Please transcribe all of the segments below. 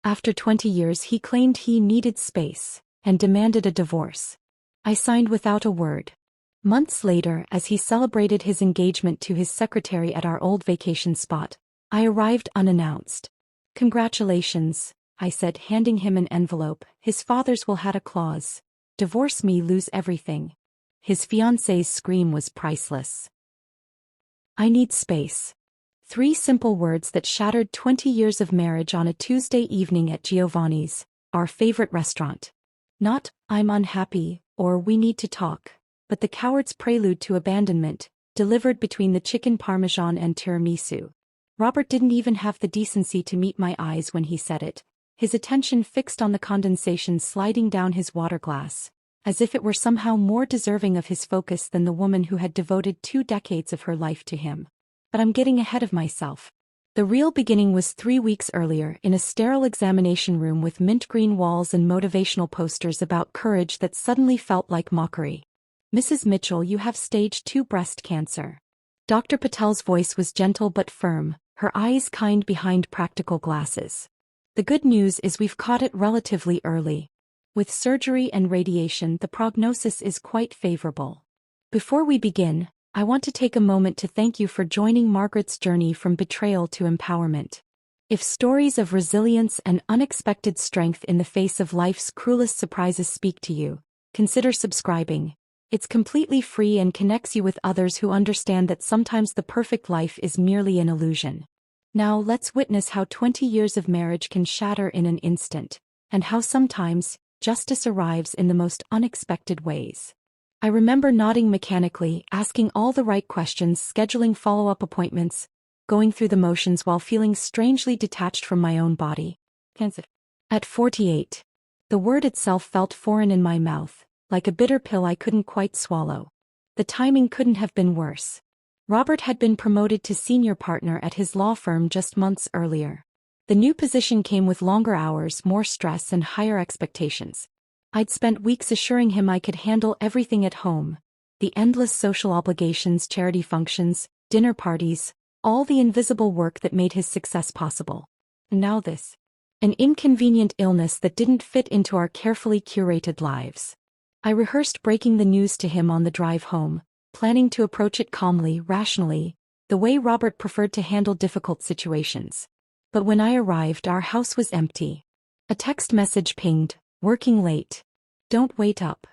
After 20 years he claimed he needed space and demanded a divorce. I signed without a word. Months later, as he celebrated his engagement to his secretary at our old vacation spot, I arrived unannounced. "Congratulations," I said, handing him an envelope. "His father's will had a clause. Divorce me, lose everything." His fiancée's scream was priceless. "I need space." 3 simple words that shattered 20 years of marriage on a Tuesday evening at Giovanni's, our favorite restaurant. Not, "I'm unhappy," or "we need to talk," but the coward's prelude to abandonment, delivered between the chicken parmesan and tiramisu. Robert didn't even have the decency to meet my eyes when he said it, his attention fixed on the condensation sliding down his water glass, as if it were somehow more deserving of his focus than the woman who had devoted 2 decades of her life to him. But I'm getting ahead of myself. The real beginning was 3 weeks earlier in a sterile examination room with mint green walls and motivational posters about courage that suddenly felt like mockery. "Mrs. Mitchell, you have stage 2 breast cancer." Dr. Patel's voice was gentle but firm, her eyes kind behind practical glasses. "The good news is we've caught it relatively early. With surgery and radiation, the prognosis is quite favorable. Before we begin, I want to take a moment to thank you for joining Margaret's journey from betrayal to empowerment. If stories of resilience and unexpected strength in the face of life's cruelest surprises speak to you, consider subscribing. It's completely free and connects you with others who understand that sometimes the perfect life is merely an illusion. Now let's witness how 20 years of marriage can shatter in an instant, and how sometimes justice arrives in the most unexpected ways. I remember nodding mechanically, asking all the right questions, scheduling follow-up appointments, going through the motions while feeling strangely detached from my own body. At 48, the word itself felt foreign in my mouth, like a bitter pill I couldn't quite swallow. The timing couldn't have been worse. Robert had been promoted to senior partner at his law firm just months earlier. The new position came with longer hours, more stress, and higher expectations. I'd spent weeks assuring him I could handle everything at home. The endless social obligations, charity functions, dinner parties, all the invisible work that made his success possible. And now this. An inconvenient illness that didn't fit into our carefully curated lives. I rehearsed breaking the news to him on the drive home, planning to approach it calmly, rationally, the way Robert preferred to handle difficult situations. But when I arrived, our house was empty. A text message pinged, "Working late. Don't wait up."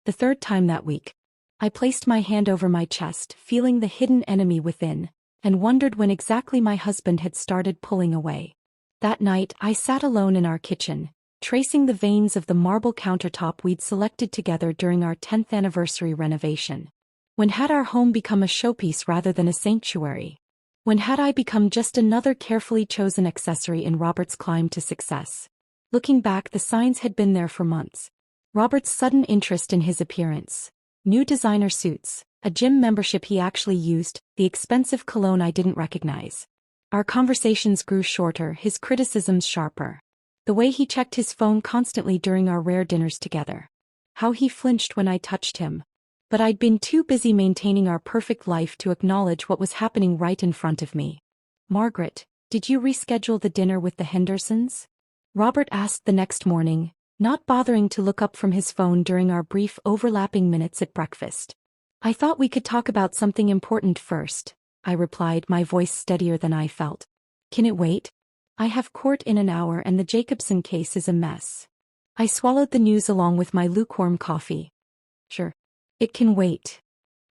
The 3rd time that week. I placed my hand over my chest, feeling the hidden enemy within, and wondered when exactly my husband had started pulling away. That night, I sat alone in our kitchen, tracing the veins of the marble countertop we'd selected together during our 10th anniversary renovation. When had our home become a showpiece rather than a sanctuary? When had I become just another carefully chosen accessory in Robert's climb to success? Looking back, the signs had been there for months. Robert's sudden interest in his appearance, new designer suits, a gym membership he actually used, the expensive cologne I didn't recognize. Our conversations grew shorter, his criticisms sharper. The way he checked his phone constantly during our rare dinners together. How he flinched when I touched him. But I'd been too busy maintaining our perfect life to acknowledge what was happening right in front of me. "Margaret, did you reschedule the dinner with the Hendersons?" Robert asked the next morning, not bothering to look up from his phone during our brief overlapping minutes at breakfast. "I thought we could talk about something important first," I replied, my voice steadier than I felt. "Can it wait? I have court in an hour and the Jacobson case is a mess." I swallowed the news along with my lukewarm coffee. "Sure. It can wait."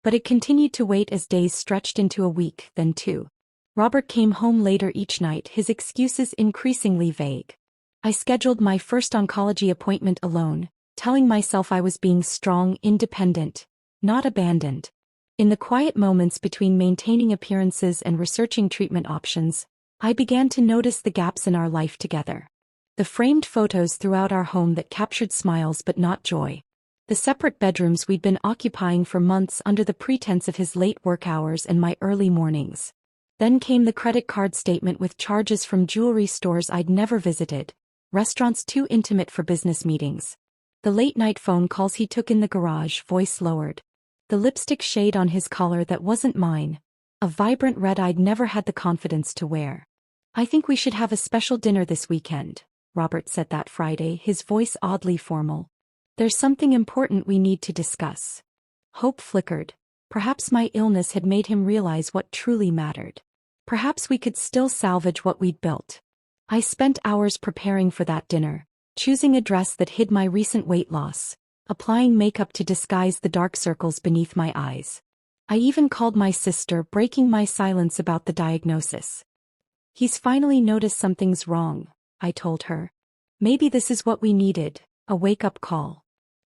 But it continued to wait as days stretched into a week, then 2. Robert came home later each night, his excuses increasingly vague. I scheduled my first oncology appointment alone, telling myself I was being strong, independent, not abandoned. In the quiet moments between maintaining appearances and researching treatment options, I began to notice the gaps in our life together. The framed photos throughout our home that captured smiles but not joy. The separate bedrooms we'd been occupying for months under the pretense of his late work hours and my early mornings. Then came the credit card statement with charges from jewelry stores I'd never visited, restaurants too intimate for business meetings. The late-night phone calls he took in the garage, voice lowered. The lipstick shade on his collar that wasn't mine, a vibrant red I'd never had the confidence to wear. "I think we should have a special dinner this weekend," Robert said that Friday, his voice oddly formal. "There's something important we need to discuss." Hope flickered. Perhaps my illness had made him realize what truly mattered. Perhaps we could still salvage what we'd built. I spent hours preparing for that dinner, choosing a dress that hid my recent weight loss, applying makeup to disguise the dark circles beneath my eyes. I even called my sister, breaking my silence about the diagnosis. "He's finally noticed something's wrong," I told her. "Maybe this is what we needed, a wake-up call."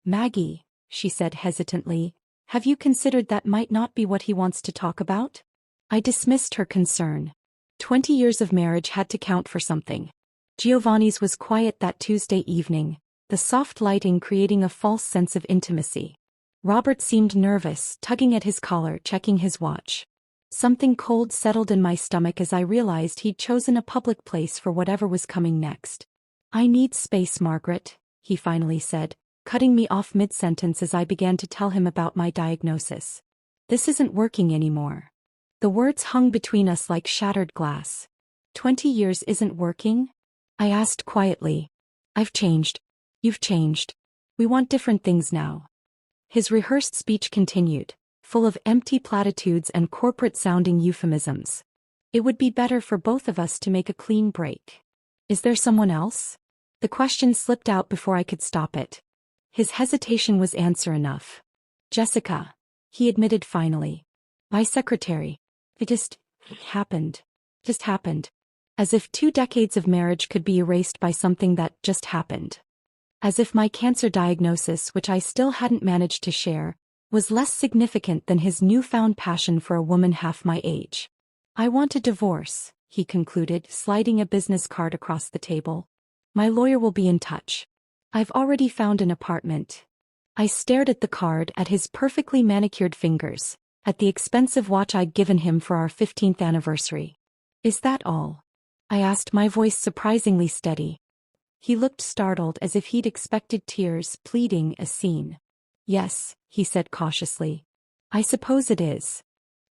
"Maggie," she said hesitantly, "have you considered that might not be what he wants to talk about?" I dismissed her concern. 20 years of marriage had to count for something. Giovanni's was quiet that Tuesday evening, the soft lighting creating a false sense of intimacy. Robert seemed nervous, tugging at his collar, checking his watch. Something cold settled in my stomach as I realized he'd chosen a public place for whatever was coming next. "I need space, Margaret," he finally said, cutting me off mid-sentence as I began to tell him about my diagnosis. "This isn't working anymore." The words hung between us like shattered glass. 20 years isn't working? I asked quietly. "I've changed. You've changed. We want different things now." His rehearsed speech continued, full of empty platitudes and corporate-sounding euphemisms. "It would be better for both of us to make a clean break." "Is there someone else?" The question slipped out before I could stop it. His hesitation was answer enough. "Jessica," he admitted finally. "My secretary. It just happened. Just happened." As if 2 decades of marriage could be erased by something that just happened. As if my cancer diagnosis, which I still hadn't managed to share, was less significant than his newfound passion for a woman half my age. "I want a divorce," he concluded, sliding a business card across the table. "My lawyer will be in touch. I've already found an apartment." I stared at the card, at his perfectly manicured fingers, at the expensive watch I'd given him for our 15th anniversary. "Is that all?" I asked, my voice surprisingly steady. He looked startled, as if he'd expected tears, pleading a scene. "Yes," he said cautiously. "I suppose it is."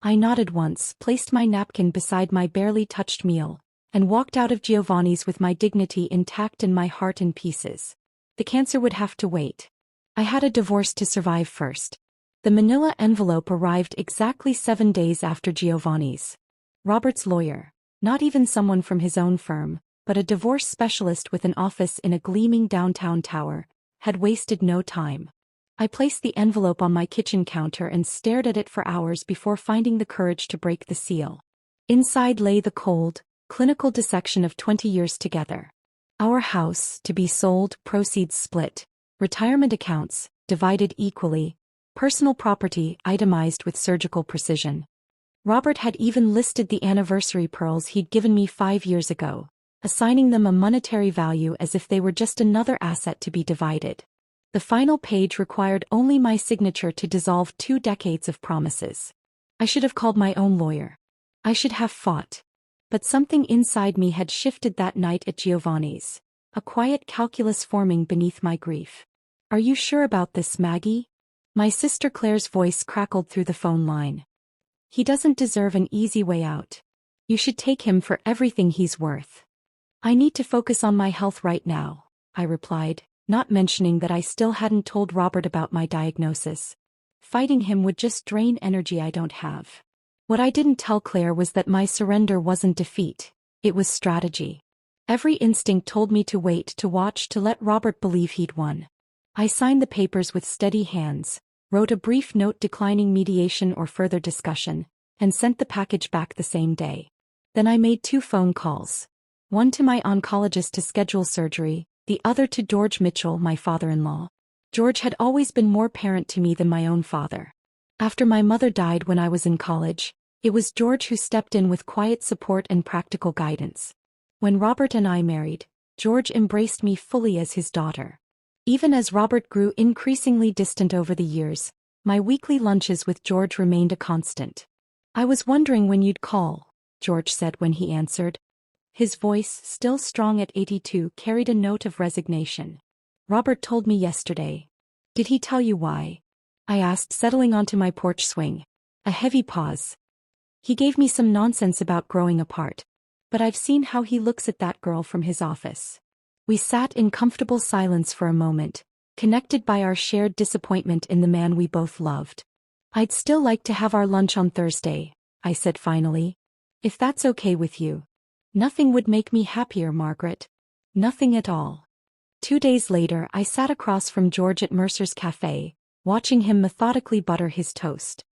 I nodded once, placed my napkin beside my barely touched meal, and walked out of Giovanni's with my dignity intact and my heart in pieces. The cancer would have to wait. I had a divorce to survive first. The manila envelope arrived exactly 7 days after Giovanni's. Robert's lawyer, not even someone from his own firm, but a divorce specialist with an office in a gleaming downtown tower, had wasted no time. I placed the envelope on my kitchen counter and stared at it for hours before finding the courage to break the seal. Inside lay the cold, clinical dissection of 20 years together. Our house, to be sold, proceeds split, retirement accounts, divided equally, personal property itemized with surgical precision. Robert had even listed the anniversary pearls he'd given me 5 years ago, assigning them a monetary value as if they were just another asset to be divided. The final page required only my signature to dissolve 2 decades of promises. I should have called my own lawyer. I should have fought. But something inside me had shifted that night at Giovanni's, a quiet calculus forming beneath my grief. "Are you sure about this, Maggie?" My sister Claire's voice crackled through the phone line. "He doesn't deserve an easy way out. You should take him for everything he's worth." "I need to focus on my health right now," I replied, not mentioning that I still hadn't told Robert about my diagnosis. Fighting him would just drain energy I don't have. What I didn't tell Claire was that my surrender wasn't defeat, it was strategy. Every instinct told me to wait, to watch, to let Robert believe he'd won. I signed the papers with steady hands, wrote a brief note declining mediation or further discussion, and sent the package back the same day. Then I made 2 phone calls. One to my oncologist to schedule surgery, the other to George Mitchell, my father-in-law. George had always been more parent to me than my own father. After my mother died when I was in college, it was George who stepped in with quiet support and practical guidance. When Robert and I married, George embraced me fully as his daughter. Even as Robert grew increasingly distant over the years, my weekly lunches with George remained a constant. "I was wondering when you'd call," George said when he answered. His voice, still strong at 82, carried a note of resignation. "Robert told me yesterday." "Did he tell you why?" I asked, settling onto my porch swing. A heavy pause. "He gave me some nonsense about growing apart. But I've seen how he looks at that girl from his office. We sat in comfortable silence for a moment, connected by our shared disappointment in the man we both loved. "I'd still like to have our lunch on Thursday," I said finally. "If that's okay with you." "Nothing would make me happier, Margaret. Nothing at all." 2 days later, I sat across from George at Mercer's Cafe, watching him methodically butter his toast.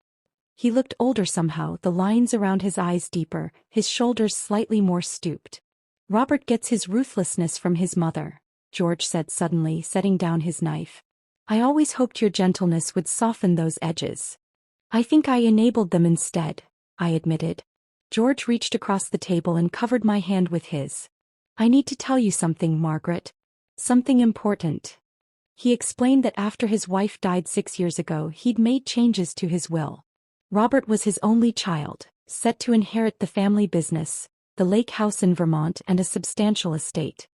He looked older somehow, the lines around his eyes deeper, his shoulders slightly more stooped. "Robert gets his ruthlessness from his mother," George said suddenly, setting down his knife. "I always hoped your gentleness would soften those edges." "I think I enabled them instead," I admitted. George reached across the table and covered my hand with his. "I need to tell you something, Margaret. Something important." He explained that after his wife died 6 years ago, he'd made changes to his will. Robert was his only child, set to inherit the family business, the lake house in Vermont, and a substantial estate.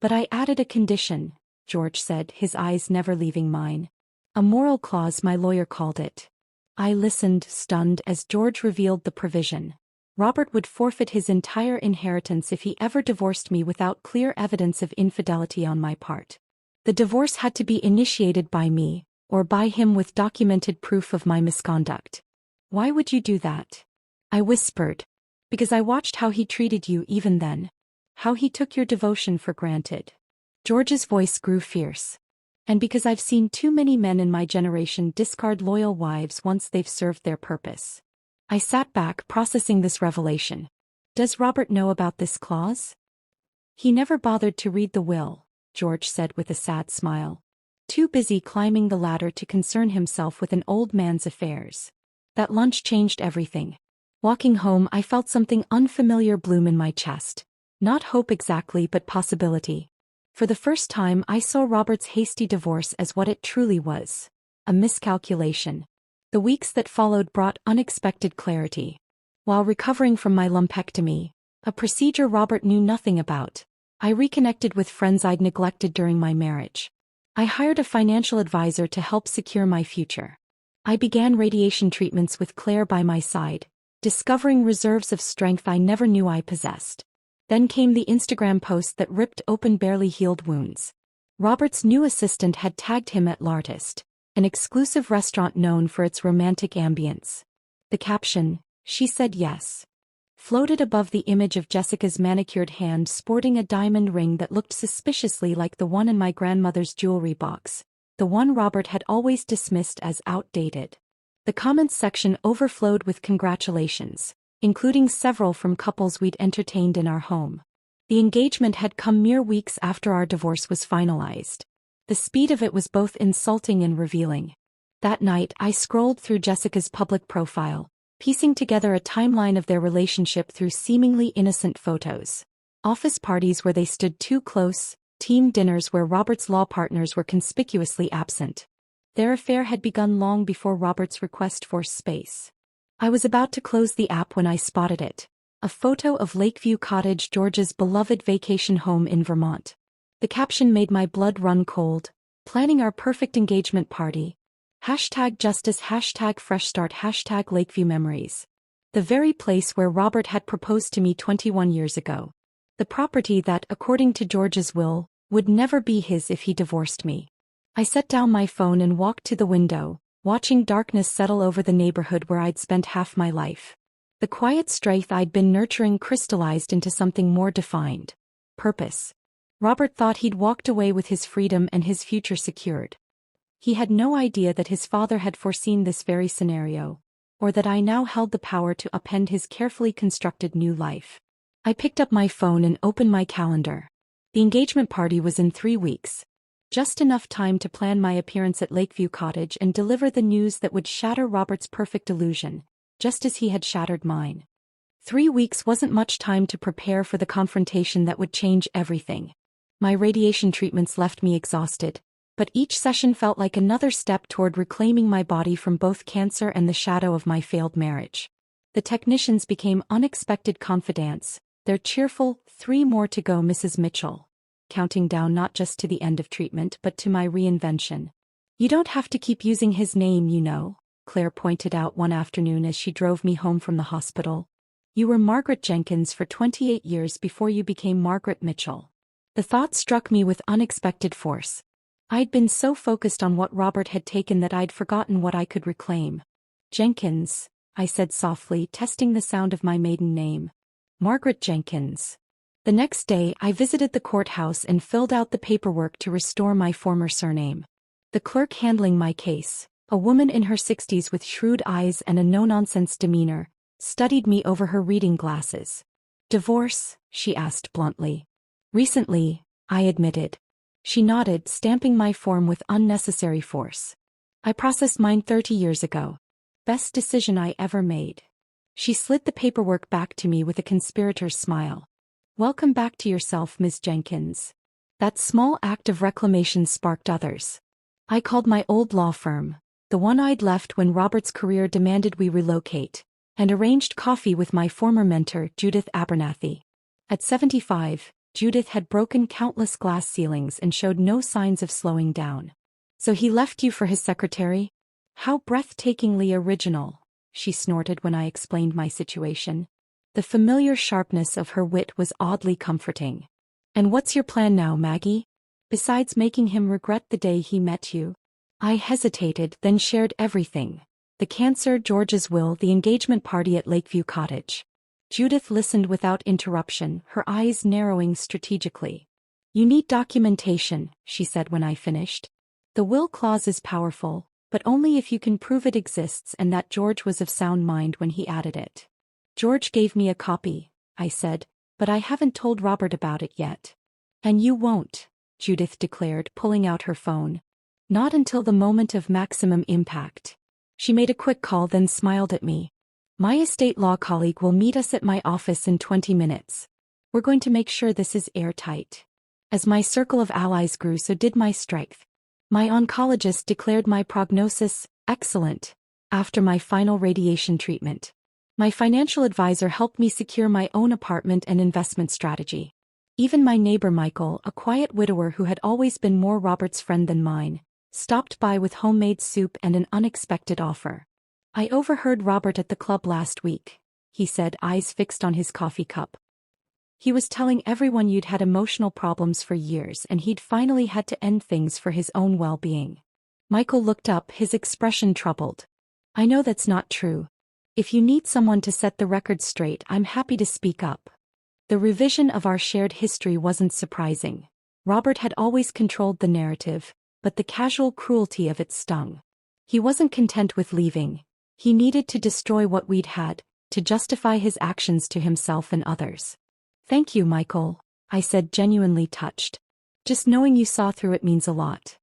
"But I added a condition," George said, his eyes never leaving mine. "A moral clause, my lawyer called it." I listened, stunned, as George revealed the provision. Robert would forfeit his entire inheritance if he ever divorced me without clear evidence of infidelity on my part. The divorce had to be initiated by me, or by him with documented proof of my misconduct. "Why would you do that?" I whispered. "Because I watched how he treated you even then. How he took your devotion for granted." George's voice grew fierce. "And because I've seen too many men in my generation discard loyal wives once they've served their purpose." I sat back, processing this revelation. "Does Robert know about this clause?" "He never bothered to read the will," George said with a sad smile. "Too busy climbing the ladder to concern himself with an old man's affairs." That lunch changed everything. Walking home, I felt something unfamiliar bloom in my chest. Not hope exactly, but possibility. For the first time, I saw Robert's hasty divorce as what it truly was: a miscalculation. The weeks that followed brought unexpected clarity. While recovering from my lumpectomy, a procedure Robert knew nothing about, I reconnected with friends I'd neglected during my marriage. I hired a financial advisor to help secure my future. I began radiation treatments with Claire by my side, discovering reserves of strength I never knew I possessed. Then came the Instagram post that ripped open barely healed wounds. Robert's new assistant had tagged him at L'Artiste, an exclusive restaurant known for its romantic ambience. The caption, "She said yes," floated above the image of Jessica's manicured hand sporting a diamond ring that looked suspiciously like the one in my grandmother's jewelry box, the one Robert had always dismissed as outdated. The comments section overflowed with congratulations, including several from couples we'd entertained in our home. The engagement had come mere weeks after our divorce was finalized. The speed of it was both insulting and revealing. That night, I scrolled through Jessica's public profile, piecing together a timeline of their relationship through seemingly innocent photos. Office parties where they stood too close, team dinners where Robert's law partners were conspicuously absent. Their affair had begun long before Robert's request for space. I was about to close the app when I spotted it. A photo of Lakeview Cottage, George's beloved vacation home in Vermont. The caption made my blood run cold. "Planning our perfect engagement party. #justice, #fresh start, #Lakeview memories." The very place where Robert had proposed to me 21 years ago. The property that, according to George's will, would never be his if he divorced me. I set down my phone and walked to the window, watching darkness settle over the neighborhood where I'd spent half my life. The quiet strife I'd been nurturing crystallized into something more defined: purpose. Robert thought he'd walked away with his freedom and his future secured. He had no idea that his father had foreseen this very scenario, or that I now held the power to upend his carefully constructed new life. I picked up my phone and opened my calendar. The engagement party was in 3 weeks. Just enough time to plan my appearance at Lakeview Cottage and deliver the news that would shatter Robert's perfect illusion, just as he had shattered mine. 3 weeks wasn't much time to prepare for the confrontation that would change everything. My radiation treatments left me exhausted, but each session felt like another step toward reclaiming my body from both cancer and the shadow of my failed marriage. The technicians became unexpected confidants, their cheerful, "3 more to go, Mrs. Mitchell," counting down not just to the end of treatment but to my reinvention. "You don't have to keep using his name, you know," Claire pointed out one afternoon as she drove me home from the hospital. "You were Margaret Jenkins for 28 years before you became Margaret Mitchell." The thought struck me with unexpected force. I'd been so focused on what Robert had taken that I'd forgotten what I could reclaim. Jenkins, I said softly, testing the sound of my maiden name. Margaret Jenkins. The next day, I visited the courthouse and filled out the paperwork to restore my former surname. The clerk handling my case, a woman in her 60s with shrewd eyes and a no-nonsense demeanor, studied me over her reading glasses. Divorce? She asked bluntly. Recently, I admitted. She nodded, stamping my form with unnecessary force. I processed mine 30 years ago. Best decision I ever made. She slid the paperwork back to me with a conspirator's smile. Welcome back to yourself, Ms. Jenkins. That small act of reclamation sparked others. I called my old law firm, the one I'd left when Robert's career demanded we relocate, and arranged coffee with my former mentor, Judith Abernathy. At 75, Judith had broken countless glass ceilings and showed no signs of slowing down. So he left you for his secretary? How breathtakingly original, she snorted when I explained my situation. The familiar sharpness of her wit was oddly comforting. And what's your plan now, Maggie? Besides making him regret the day he met you? I hesitated, then shared everything. The cancer, George's will, the engagement party at Lakeview Cottage. Judith listened without interruption, her eyes narrowing strategically. You need documentation, she said when I finished. The will clause is powerful, but only if you can prove it exists and that George was of sound mind when he added it. George gave me a copy, I said, but I haven't told Robert about it yet. And you won't, Judith declared, pulling out her phone. Not until the moment of maximum impact. She made a quick call, then smiled at me. My estate law colleague will meet us at my office in 20 minutes. We're going to make sure this is airtight. As my circle of allies grew, so did my strength. My oncologist declared my prognosis excellent after my final radiation treatment. My financial advisor helped me secure my own apartment and investment strategy. Even my neighbor Michael, a quiet widower who had always been more Robert's friend than mine, stopped by with homemade soup and an unexpected offer. I overheard Robert at the club last week, he said, eyes fixed on his coffee cup. He was telling everyone you'd had emotional problems for years and he'd finally had to end things for his own well-being. Michael looked up, his expression troubled. I know that's not true. If you need someone to set the record straight, I'm happy to speak up. The revision of our shared history wasn't surprising. Robert had always controlled the narrative, but the casual cruelty of it stung. He wasn't content with leaving. He needed to destroy what we'd had, to justify his actions to himself and others. Thank you, Michael, I said, genuinely touched. Just knowing you saw through it means a lot.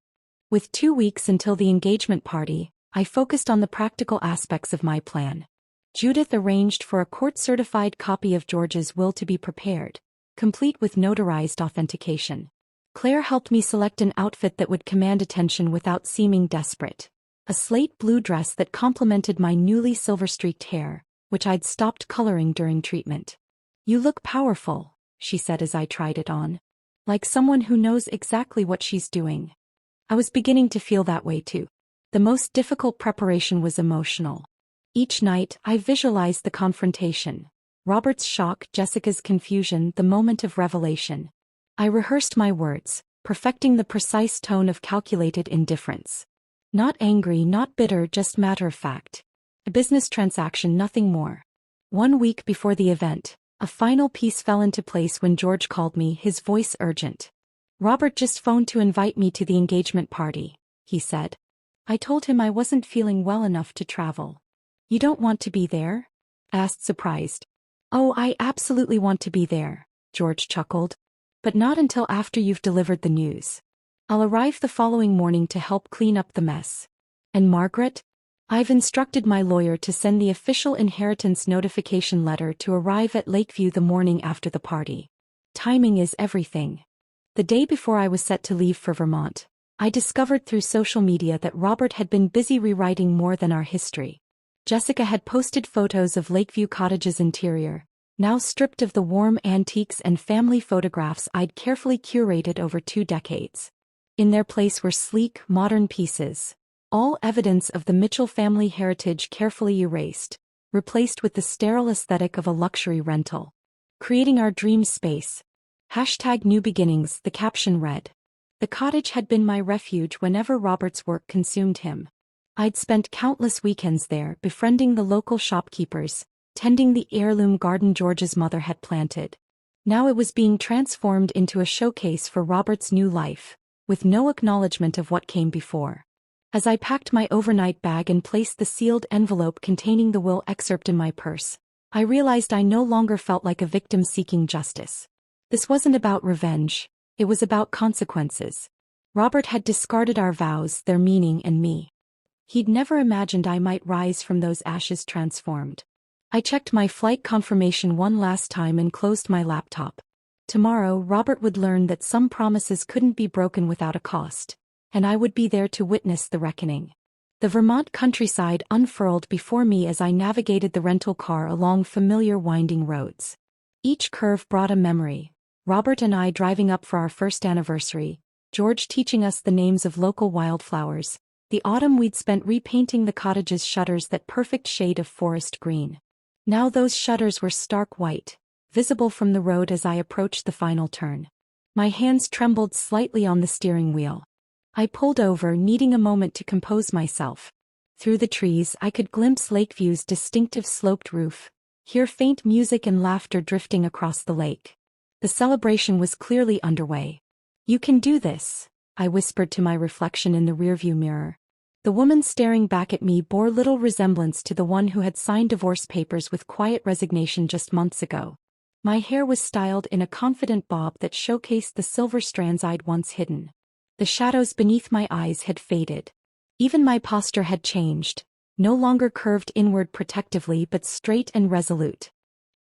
With 2 weeks until the engagement party, I focused on the practical aspects of my plan. Judith arranged for a court-certified copy of George's will to be prepared, complete with notarized authentication. Claire helped me select an outfit that would command attention without seeming desperate. A slate blue dress that complemented my newly silver-streaked hair, which I'd stopped coloring during treatment. You look powerful, she said as I tried it on. Like someone who knows exactly what she's doing. I was beginning to feel that way too. The most difficult preparation was emotional. Each night, I visualized the confrontation. Robert's shock, Jessica's confusion, the moment of revelation. I rehearsed my words, perfecting the precise tone of calculated indifference. Not angry, not bitter, just matter of fact. A business transaction, nothing more. 1 week before the event, a final piece fell into place when George called me, his voice urgent. Robert just phoned to invite me to the engagement party, he said. I told him I wasn't feeling well enough to travel. You don't want to be there? Asked, surprised. Oh, I absolutely want to be there, George chuckled. But not until after you've delivered the news. I'll arrive the following morning to help clean up the mess. And Margaret? I've instructed my lawyer to send the official inheritance notification letter to arrive at Lakeview the morning after the party. Timing is everything. The day before I was set to leave for Vermont, I discovered through social media that Robert had been busy rewriting more than our history. Jessica had posted photos of Lakeview Cottage's interior, now stripped of the warm antiques and family photographs I'd carefully curated over 2 decades. In their place were sleek, modern pieces, all evidence of the Mitchell family heritage carefully erased, replaced with the sterile aesthetic of a luxury rental. Creating our dream space. New beginnings, the caption read. The cottage had been my refuge whenever Robert's work consumed him. I'd spent countless weekends there, befriending the local shopkeepers, tending the heirloom garden George's mother had planted. Now it was being transformed into a showcase for Robert's new life, with no acknowledgement of what came before. As I packed my overnight bag and placed the sealed envelope containing the will excerpt in my purse, I realized I no longer felt like a victim seeking justice. This wasn't about revenge, it was about consequences. Robert had discarded our vows, their meaning, and me. He'd never imagined I might rise from those ashes transformed. I checked my flight confirmation one last time and closed my laptop. Tomorrow, Robert would learn that some promises couldn't be broken without a cost, and I would be there to witness the reckoning. The Vermont countryside unfurled before me as I navigated the rental car along familiar winding roads. Each curve brought a memory. Robert and I driving up for our first anniversary, George teaching us the names of local wildflowers, the autumn we'd spent repainting the cottage's shutters that perfect shade of forest green. Now those shutters were stark white, visible from the road as I approached the final turn. My hands trembled slightly on the steering wheel. I pulled over, needing a moment to compose myself. Through the trees I could glimpse Lakeview's distinctive sloped roof, hear faint music and laughter drifting across the lake. The celebration was clearly underway. "You can do this," I whispered to my reflection in the rearview mirror. The woman staring back at me bore little resemblance to the one who had signed divorce papers with quiet resignation just months ago. My hair was styled in a confident bob that showcased the silver strands I'd once hidden. The shadows beneath my eyes had faded. Even my posture had changed, no longer curved inward protectively but straight and resolute.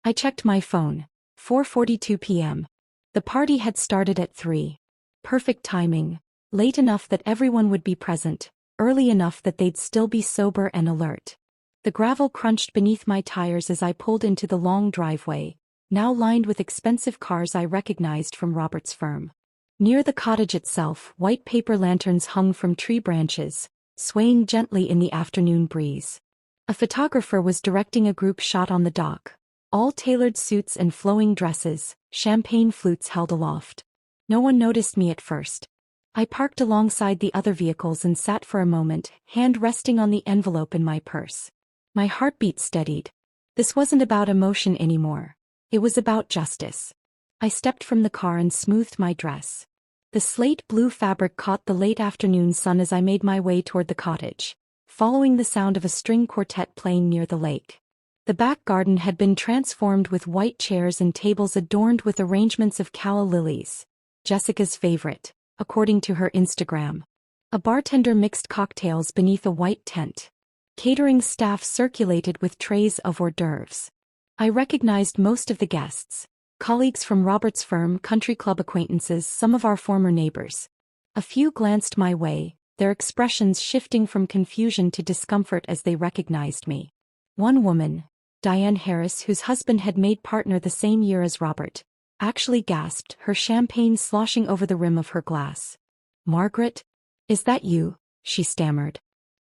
I checked my phone. 4:42 p.m. The party had started at 3. Perfect timing. Late enough that everyone would be present, early enough that they'd still be sober and alert. The gravel crunched beneath my tires as I pulled into the long driveway, now lined with expensive cars I recognized from Robert's firm. Near the cottage itself, white paper lanterns hung from tree branches, swaying gently in the afternoon breeze. A photographer was directing a group shot on the dock, all tailored suits and flowing dresses, champagne flutes held aloft. No one noticed me at first. I parked alongside the other vehicles and sat for a moment, hand resting on the envelope in my purse. My heartbeat steadied. This wasn't about emotion anymore. It was about justice. I stepped from the car and smoothed my dress. The slate blue fabric caught the late afternoon sun as I made my way toward the cottage, following the sound of a string quartet playing near the lake. The back garden had been transformed with white chairs and tables adorned with arrangements of calla lilies, Jessica's favorite, according to her Instagram. A bartender mixed cocktails beneath a white tent. Catering staff circulated with trays of hors d'oeuvres. I recognized most of the guests. Colleagues from Robert's firm, country club acquaintances, some of our former neighbors. A few glanced my way, their expressions shifting from confusion to discomfort as they recognized me. One woman, Diane Harris, whose husband had made partner the same year as Robert, actually gasped, her champagne sloshing over the rim of her glass. "Margaret? Is that you?" she stammered.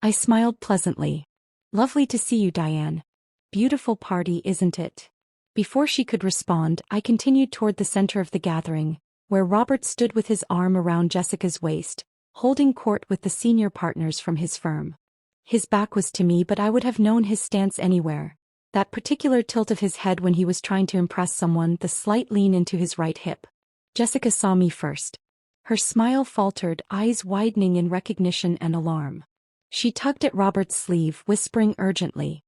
I smiled pleasantly. "Lovely to see you, Diane. Beautiful party, isn't it?" Before she could respond, I continued toward the center of the gathering, where Robert stood with his arm around Jessica's waist, holding court with the senior partners from his firm. His back was to me, but I would have known his stance anywhere. That particular tilt of his head when he was trying to impress someone, the slight lean into his right hip. Jessica saw me first. Her smile faltered, eyes widening in recognition and alarm. She tugged at Robert's sleeve, whispering urgently.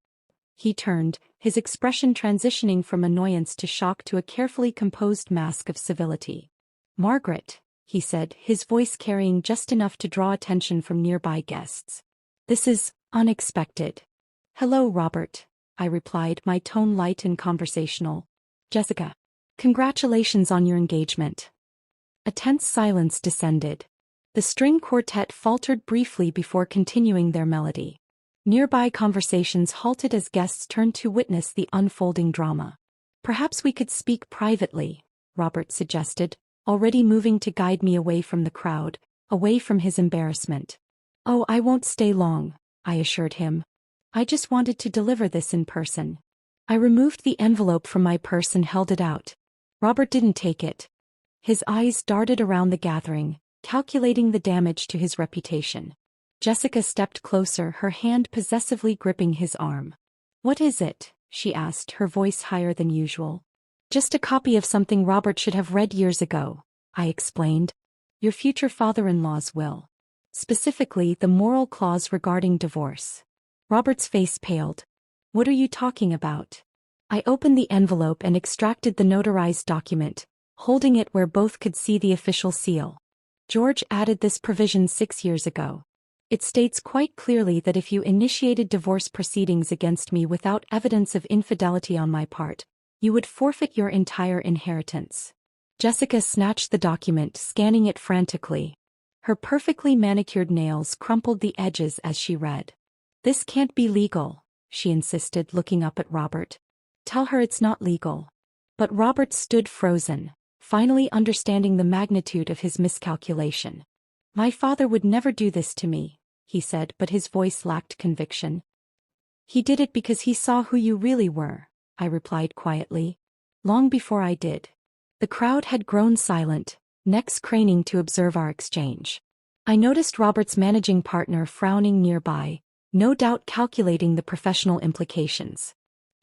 He turned, his expression transitioning from annoyance to shock to a carefully composed mask of civility. "Margaret," he said, his voice carrying just enough to draw attention from nearby guests. "This is unexpected." "Hello, Robert," I replied, my tone light and conversational. "Jessica. Congratulations on your engagement." A tense silence descended. The string quartet faltered briefly before continuing their melody. Nearby conversations halted as guests turned to witness the unfolding drama. "Perhaps we could speak privately," Robert suggested, already moving to guide me away from the crowd, away from his embarrassment. "Oh, I won't stay long," I assured him. "I just wanted to deliver this in person." I removed the envelope from my purse and held it out. Robert didn't take it. His eyes darted around the gathering, calculating the damage to his reputation. Jessica stepped closer, her hand possessively gripping his arm. "What is it?" she asked, her voice higher than usual. "Just a copy of something Robert should have read years ago," I explained. "Your future father-in-law's will. Specifically, the moral clause regarding divorce." Robert's face paled. "What are you talking about?" I opened the envelope and extracted the notarized document, holding it where both could see the official seal. "George added this provision 6 years ago. It states quite clearly that if you initiated divorce proceedings against me without evidence of infidelity on my part, you would forfeit your entire inheritance." Jessica snatched the document, scanning it frantically. Her perfectly manicured nails crumpled the edges as she read. "This can't be legal," she insisted, looking up at Robert. "Tell her it's not legal." But Robert stood frozen, finally understanding the magnitude of his miscalculation. "My father would never do this to me," he said, but his voice lacked conviction. "He did it because he saw who you really were," I replied quietly. "Long before I did." The crowd had grown silent, necks craning to observe our exchange. I noticed Robert's managing partner frowning nearby, no doubt calculating the professional implications.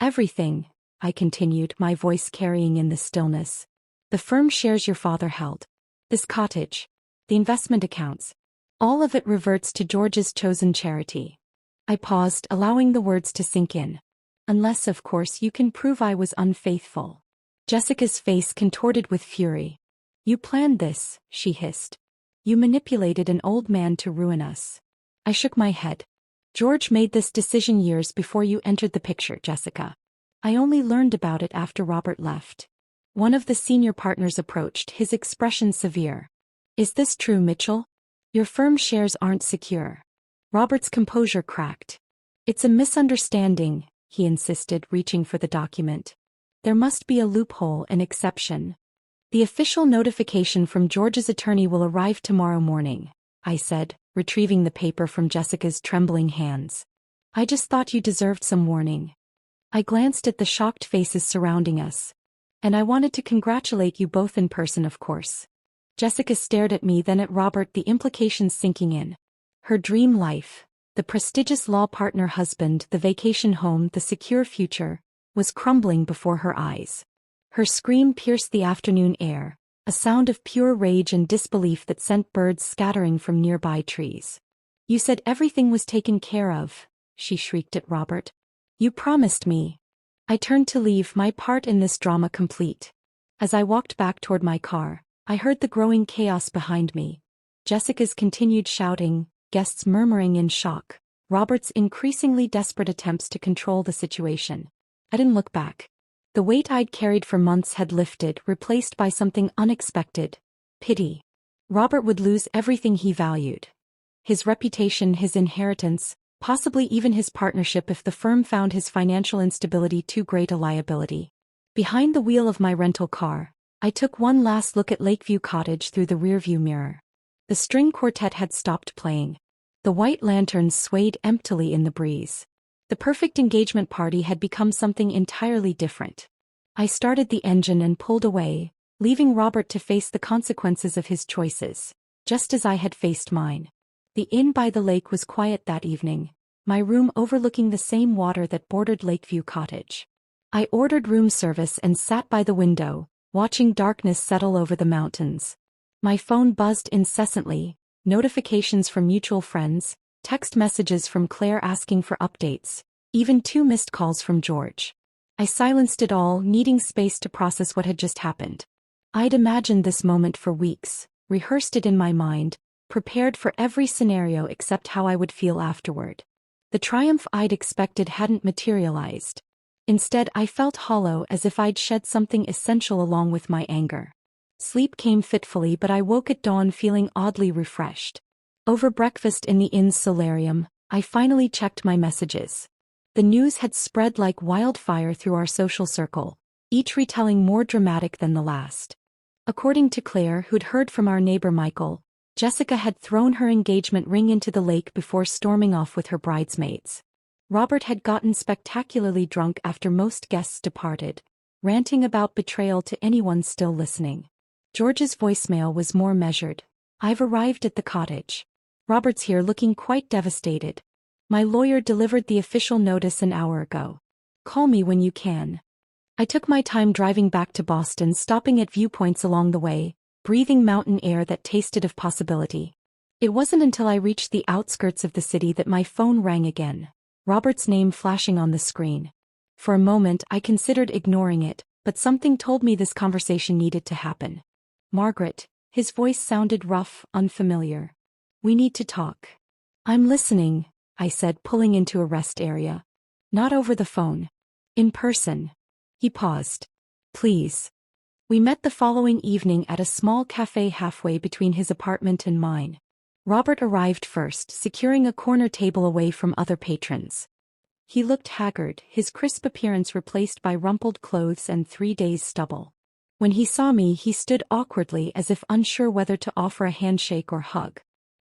"Everything," I continued, my voice carrying in the stillness. "The firm shares your father held. This cottage. The investment accounts. All of it reverts to George's chosen charity." I paused, allowing the words to sink in. "Unless, of course, you can prove I was unfaithful." Jessica's face contorted with fury. "You planned this," she hissed. "You manipulated an old man to ruin us." I shook my head. "George made this decision years before you entered the picture, Jessica. I only learned about it after Robert left." One of the senior partners approached, his expression severe. "Is this true, Mitchell? Your firm shares aren't secure." Robert's composure cracked. "It's a misunderstanding," he insisted, reaching for the document. "There must be a loophole, an exception." "The official notification from George's attorney will arrive tomorrow morning," I said, retrieving the paper from Jessica's trembling hands. "I just thought you deserved some warning." I glanced at the shocked faces surrounding us. "And I wanted to congratulate you both in person, of course." Jessica stared at me, then at Robert, the implications sinking in. Her dream life, the prestigious law partner husband, the vacation home, the secure future, was crumbling before her eyes. Her scream pierced the afternoon air, a sound of pure rage and disbelief that sent birds scattering from nearby trees. "You said everything was taken care of," she shrieked at Robert. "You promised me." I turned to leave, my part in this drama complete. As I walked back toward my car, I heard the growing chaos behind me. Jessica's continued shouting, guests murmuring in shock, Robert's increasingly desperate attempts to control the situation. I didn't look back. The weight I'd carried for months had lifted, replaced by something unexpected: pity. Robert would lose everything he valued. His reputation, his inheritance, possibly even his partnership if the firm found his financial instability too great a liability. Behind the wheel of my rental car, I took one last look at Lakeview Cottage through the rearview mirror. The string quartet had stopped playing. The white lanterns swayed emptily in the breeze. The perfect engagement party had become something entirely different. I started the engine and pulled away, leaving Robert to face the consequences of his choices, just as I had faced mine. The inn by the lake was quiet that evening, my room overlooking the same water that bordered Lakeview Cottage. I ordered room service and sat by the window, watching darkness settle over the mountains. My phone buzzed incessantly, notifications from mutual friends, text messages from Claire asking for updates, even 2 missed calls from George. I silenced it all, needing space to process what had just happened. I'd imagined this moment for weeks, rehearsed it in my mind, prepared for every scenario except how I would feel afterward. The triumph I'd expected hadn't materialized. Instead, I felt hollow, as if I'd shed something essential along with my anger. Sleep came fitfully, but I woke at dawn feeling oddly refreshed. Over breakfast in the inn's solarium, I finally checked my messages. The news had spread like wildfire through our social circle, each retelling more dramatic than the last. According to Claire, who'd heard from our neighbor Michael, Jessica had thrown her engagement ring into the lake before storming off with her bridesmaids. Robert had gotten spectacularly drunk after most guests departed, ranting about betrayal to anyone still listening. George's voicemail was more measured. I've arrived at the cottage. Robert's here looking quite devastated. My lawyer delivered the official notice an hour ago. Call me when you can. I took my time driving back to Boston, stopping at viewpoints along the way, breathing mountain air that tasted of possibility. It wasn't until I reached the outskirts of the city that my phone rang again, Robert's name flashing on the screen. For a moment I considered ignoring it, but something told me this conversation needed to happen. Margaret, his voice sounded rough, unfamiliar. We need to talk. I'm listening, I said, pulling into a rest area. Not over the phone. In person. He paused. Please. We met the following evening at a small cafe halfway between his apartment and mine. Robert arrived first, securing a corner table away from other patrons. He looked haggard, his crisp appearance replaced by rumpled clothes and 3 days' stubble. When he saw me, he stood awkwardly as if unsure whether to offer a handshake or hug.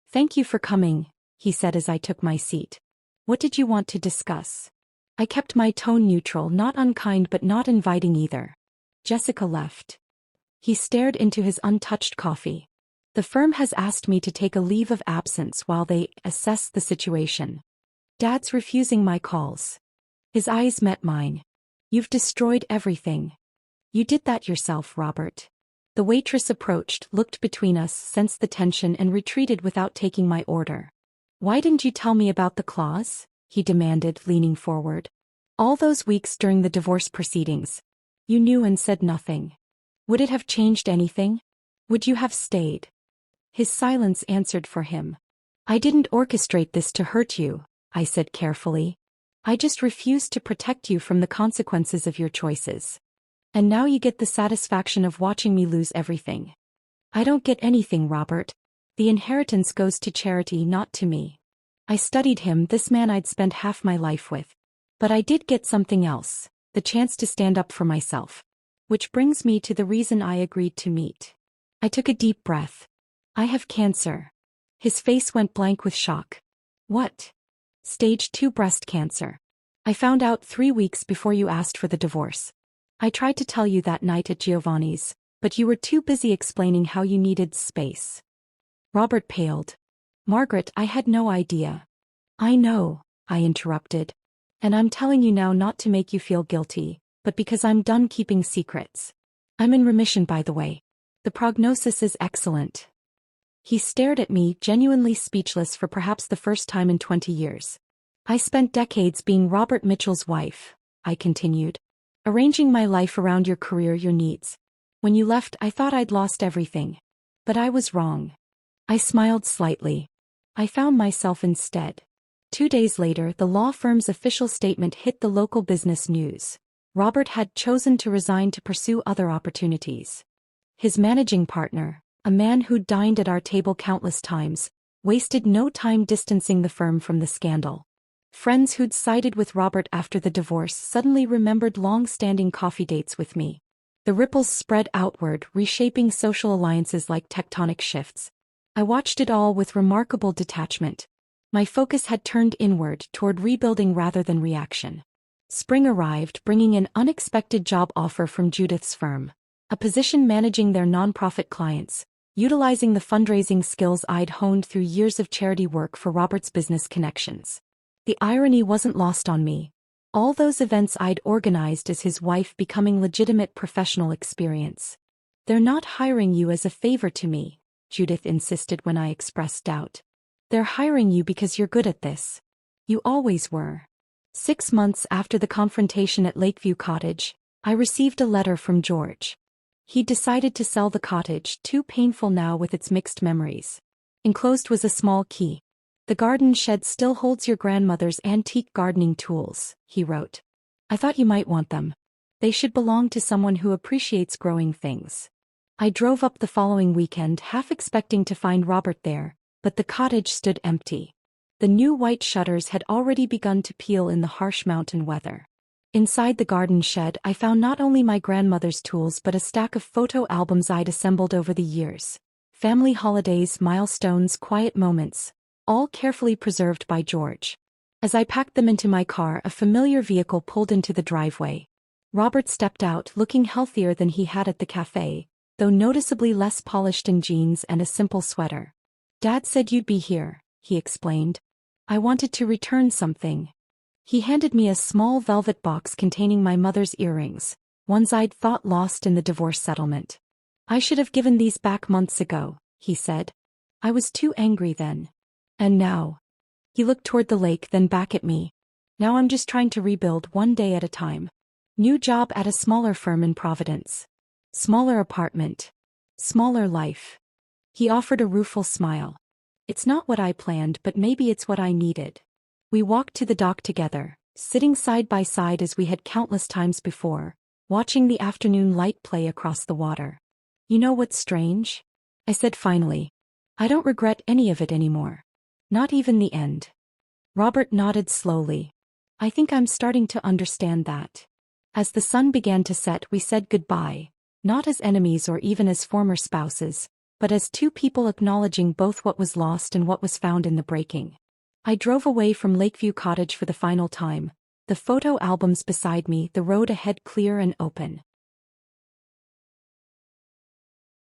Thank you for coming, he said as I took my seat. What did you want to discuss? I kept my tone neutral, not unkind but not inviting either. Jessica left. He stared into his untouched coffee. The firm has asked me to take a leave of absence while they assess the situation. Dad's refusing my calls. His eyes met mine. You've destroyed everything. You did that yourself, Robert. The waitress approached, looked between us, sensed the tension and retreated without taking my order. Why didn't you tell me about the clause? He demanded, leaning forward. All those weeks during the divorce proceedings. You knew and said nothing. Would it have changed anything? Would you have stayed? His silence answered for him. I didn't orchestrate this to hurt you, I said carefully. I just refused to protect you from the consequences of your choices. And now you get the satisfaction of watching me lose everything. I don't get anything, Robert. The inheritance goes to charity, not to me. I studied him, this man I'd spent half my life with. But I did get something else, the chance to stand up for myself. Which brings me to the reason I agreed to meet. I took a deep breath. I have cancer. His face went blank with shock. What? Stage 2 breast cancer. I found out 3 weeks before you asked for the divorce. I tried to tell you that night at Giovanni's, but you were too busy explaining how you needed space. Robert paled. Margaret, I had no idea. I know, I interrupted. And I'm telling you now not to make you feel guilty, but because I'm done keeping secrets. I'm in remission, by the way. The prognosis is excellent. He stared at me, genuinely speechless for perhaps the first time in 20 years. I spent decades being Robert Mitchell's wife, I continued. Arranging my life around your career, your needs. When you left, I thought I'd lost everything. But I was wrong. I smiled slightly. I found myself instead. 2 days later, the law firm's official statement hit the local business news. Robert had chosen to resign to pursue other opportunities. His managing partner, a man who'd dined at our table countless times, wasted no time distancing the firm from the scandal. Friends who'd sided with Robert after the divorce suddenly remembered long-standing coffee dates with me. The ripples spread outward, reshaping social alliances like tectonic shifts. I watched it all with remarkable detachment. My focus had turned inward, toward rebuilding rather than reaction. Spring arrived, bringing an unexpected job offer from Judith's firm. A position managing their nonprofit clients, utilizing the fundraising skills I'd honed through years of charity work for Robert's business connections. The irony wasn't lost on me. All those events I'd organized as his wife becoming legitimate professional experience. They're not hiring you as a favor to me, Judith insisted when I expressed doubt. They're hiring you because you're good at this. You always were. 6 months after the confrontation at Lakeview Cottage, I received a letter from George. He'd decided to sell the cottage, too painful now with its mixed memories. Enclosed was a small key. The garden shed still holds your grandmother's antique gardening tools, he wrote. I thought you might want them. They should belong to someone who appreciates growing things. I drove up the following weekend, half expecting to find Robert there, but the cottage stood empty. The new white shutters had already begun to peel in the harsh mountain weather. Inside the garden shed, I found not only my grandmother's tools but a stack of photo albums I'd assembled over the years. Family holidays, milestones, quiet moments, all carefully preserved by George. As I packed them into my car, a familiar vehicle pulled into the driveway. Robert stepped out, looking healthier than he had at the cafe, though noticeably less polished in jeans and a simple sweater. Dad said you'd be here, he explained. I wanted to return something. He handed me a small velvet box containing my mother's earrings, ones I'd thought lost in the divorce settlement. I should have given these back months ago, he said. I was too angry then. And now? He looked toward the lake, then back at me. Now I'm just trying to rebuild one day at a time. New job at a smaller firm in Providence. Smaller apartment. Smaller life. He offered a rueful smile. It's not what I planned, but maybe it's what I needed. We walked to the dock together, sitting side by side as we had countless times before, watching the afternoon light play across the water. You know what's strange? I said finally. I don't regret any of it anymore. Not even the end. Robert nodded slowly. I think I'm starting to understand that. As the sun began to set, we said goodbye, not as enemies or even as former spouses, but as two people acknowledging both what was lost and what was found in the breaking. I drove away from Lakeview Cottage for the final time, the photo albums beside me, the road ahead clear and open.